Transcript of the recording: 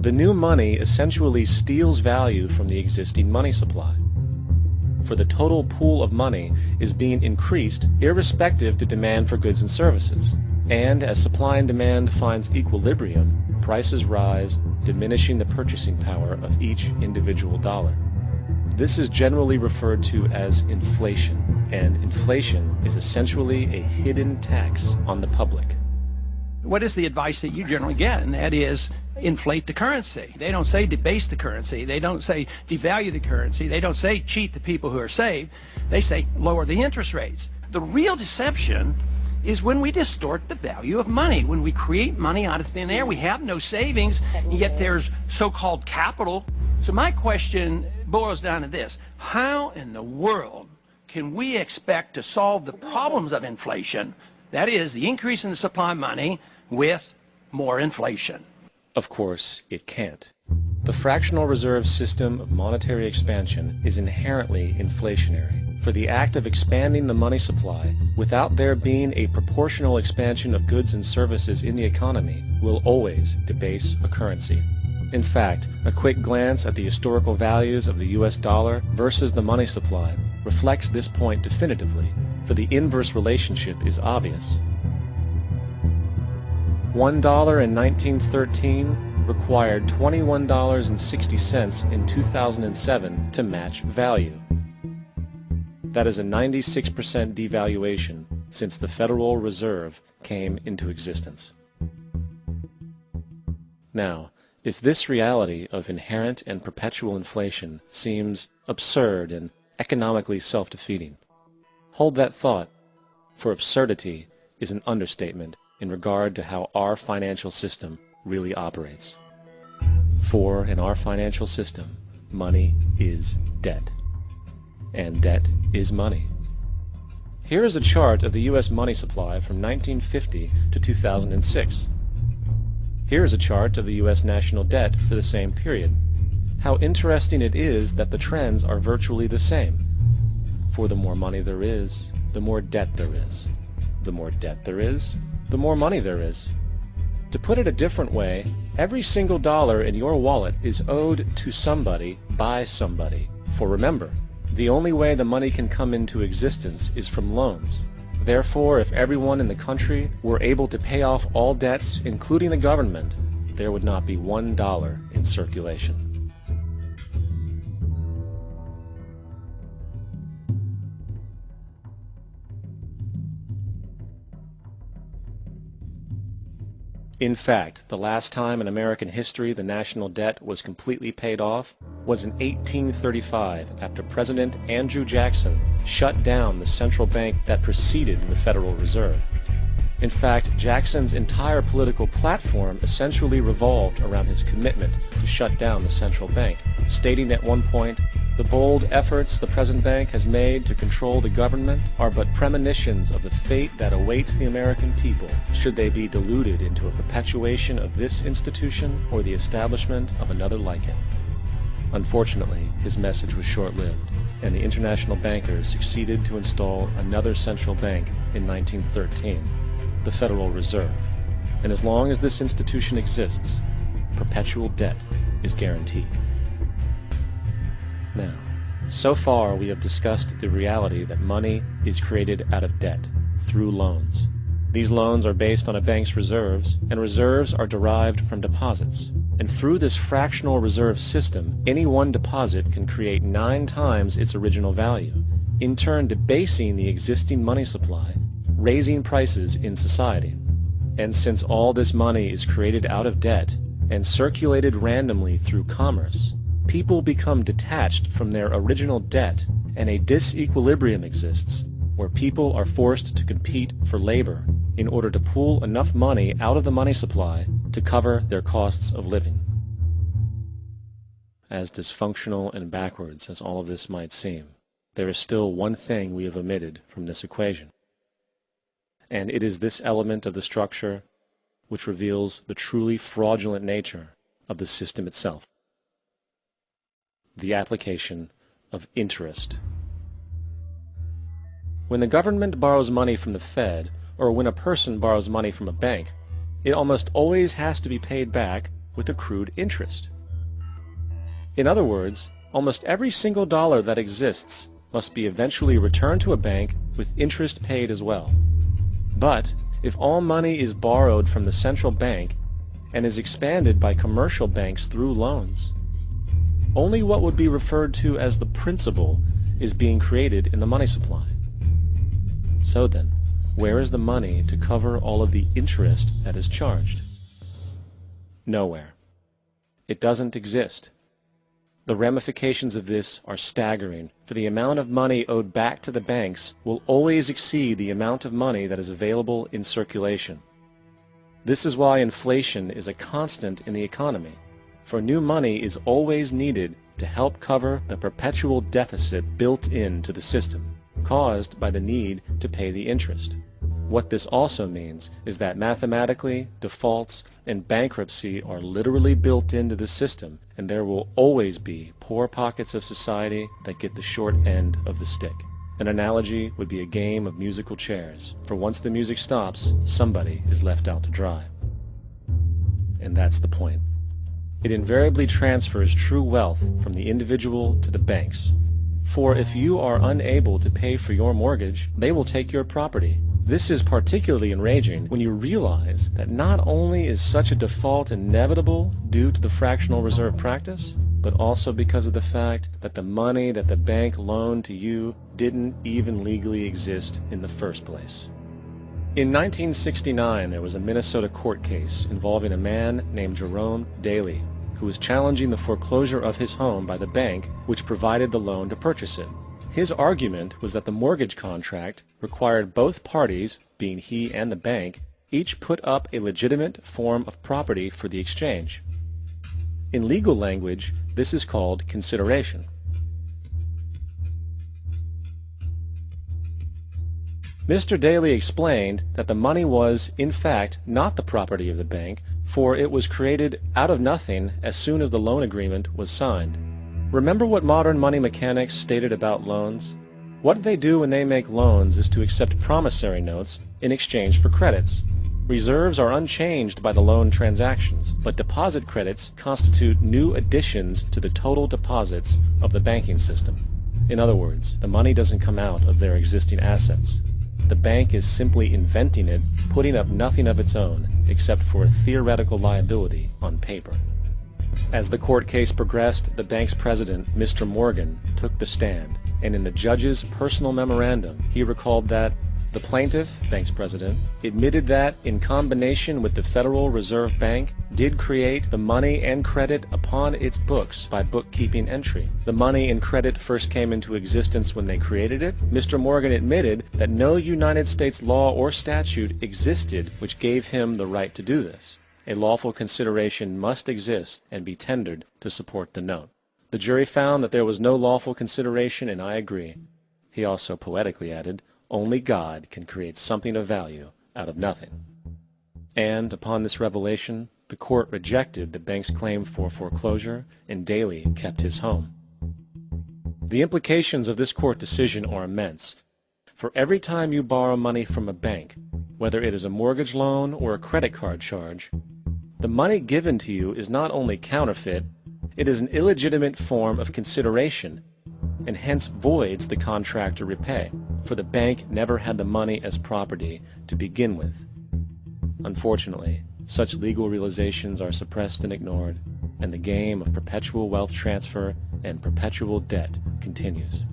The new money essentially steals value from the existing money supply. For the total pool of money is being increased irrespective to demand for goods and services. And as supply and demand finds equilibrium, prices rise, diminishing the purchasing power of each individual dollar. This is generally referred to as inflation, and inflation is essentially a hidden tax on the public. What is the advice that you generally get? And that is, inflate the currency. They don't say debase the currency. They don't say devalue the currency. They don't say cheat the people who are saved. They say lower the interest rates. The real deception is when we distort the value of money. When we create money out of thin air, we have no savings, and yet there's so-called capital. So my question boils down to this: how in the world can we expect to solve the problems of inflation, that is, the increase in the supply of money, with more inflation? Of course, it can't. The fractional reserve system of monetary expansion is inherently inflationary. For the act of expanding the money supply, without there being a proportional expansion of goods and services in the economy, will always debase a currency. In fact, a quick glance at the historical values of the US dollar versus the money supply reflects this point definitively, for the inverse relationship is obvious. $1 in 1913 required $21.60 in 2007 to match value. That is a 96% devaluation since the Federal Reserve came into existence. Now, if this reality of inherent and perpetual inflation seems absurd and economically self-defeating, hold that thought, for absurdity is an understatement in regard to how our financial system really operates. For in our financial system, money is debt, and debt is money. Here is a chart of the U.S. money supply from 1950 to 2006. Here is a chart of the U.S. national debt for the same period. How interesting it is that the trends are virtually the same. For the more money there is, the more debt there is. The more debt there is, the more money there is. To put it a different way, every single dollar in your wallet is owed to somebody by somebody. For remember, the only way the money can come into existence is from loans. Therefore, if everyone in the country were able to pay off all debts, including the government, there would not be $1 in circulation. In fact, the last time in American history the national debt was completely paid off was in 1835, after President Andrew Jackson shut down the central bank that preceded the Federal Reserve. In fact, Jackson's entire political platform essentially revolved around his commitment to shut down the central bank, stating at one point, "The bold efforts the present bank has made to control the government are but premonitions of the fate that awaits the American people, should they be deluded into a perpetuation of this institution or the establishment of another like it." Unfortunately, his message was short-lived, and the international bankers succeeded to install another central bank in 1913, the Federal Reserve. And as long as this institution exists, perpetual debt is guaranteed. Now, so far we have discussed the reality that money is created out of debt, through loans. These loans are based on a bank's reserves, and reserves are derived from deposits. And through this fractional reserve system, any one deposit can create 9 times its original value, in turn debasing the existing money supply, raising prices in society. And since all this money is created out of debt and circulated randomly through commerce, people become detached from their original debt, and a disequilibrium exists where people are forced to compete for labor in order to pull enough money out of the money supply to cover their costs of living. As dysfunctional and backwards as all of this might seem, there is still one thing we have omitted from this equation. And it is this element of the structure which reveals the truly fraudulent nature of the system itself: the application of interest. When the government borrows money from the Fed, or when a person borrows money from a bank, it almost always has to be paid back with accrued interest. In other words, almost every single dollar that exists must be eventually returned to a bank with interest paid as well. But if all money is borrowed from the central bank and is expanded by commercial banks through loans, only what would be referred to as the principal is being created in the money supply. So then, where is the money to cover all of the interest that is charged? Nowhere. It doesn't exist. The ramifications of this are staggering, for the amount of money owed back to the banks will always exceed the amount of money that is available in circulation. This is why inflation is a constant in the economy, for new money is always needed to help cover the perpetual deficit built into the system, caused by the need to pay the interest. What this also means is that mathematically, defaults and bankruptcy are literally built into the system, and there will always be poor pockets of society that get the short end of the stick. An analogy would be a game of musical chairs, for once the music stops, somebody is left out to dry. And that's the point. It invariably transfers true wealth from the individual to the banks. For if you are unable to pay for your mortgage, they will take your property. This is particularly enraging when you realize that not only is such a default inevitable due to the fractional reserve practice, but also because of the fact that the money that the bank loaned to you didn't even legally exist in the first place. In 1969, there was a Minnesota court case involving a man named Jerome Daly, who was challenging the foreclosure of his home by the bank which provided the loan to purchase it. His argument was that the mortgage contract required both parties, being he and the bank, each put up a legitimate form of property for the exchange. In legal language, this is called consideration. Mr. Daly explained that the money was, in fact, not the property of the bank, for it was created out of nothing as soon as the loan agreement was signed. Remember what modern money mechanics stated about loans? What they do when they make loans is to accept promissory notes in exchange for credits. Reserves are unchanged by the loan transactions, but deposit credits constitute new additions to the total deposits of the banking system. In other words, the money doesn't come out of their existing assets. The bank is simply inventing it, putting up nothing of its own, except for a theoretical liability on paper. As the court case progressed, the bank's president, Mr. Morgan, took the stand, and in the judge's personal memorandum, he recalled that the plaintiff, bank's president, admitted that, in combination with the Federal Reserve Bank, did create the money and credit upon its books by bookkeeping entry. The money and credit first came into existence when they created it. Mr. Morgan admitted that no United States law or statute existed which gave him the right to do this. A lawful consideration must exist and be tendered to support the note. The jury found that there was no lawful consideration, and I agree. He also poetically added, "Only God can create something of value out of nothing." And upon this revelation, the court rejected the bank's claim for foreclosure, and Daly kept his home. The implications of this court decision are immense. For every time you borrow money from a bank, whether it is a mortgage loan or a credit card charge, the money given to you is not only counterfeit, it is an illegitimate form of consideration, and hence voids the contract to repay, for the bank never had the money as property to begin with. Unfortunately, such legal realizations are suppressed and ignored, and the game of perpetual wealth transfer and perpetual debt continues.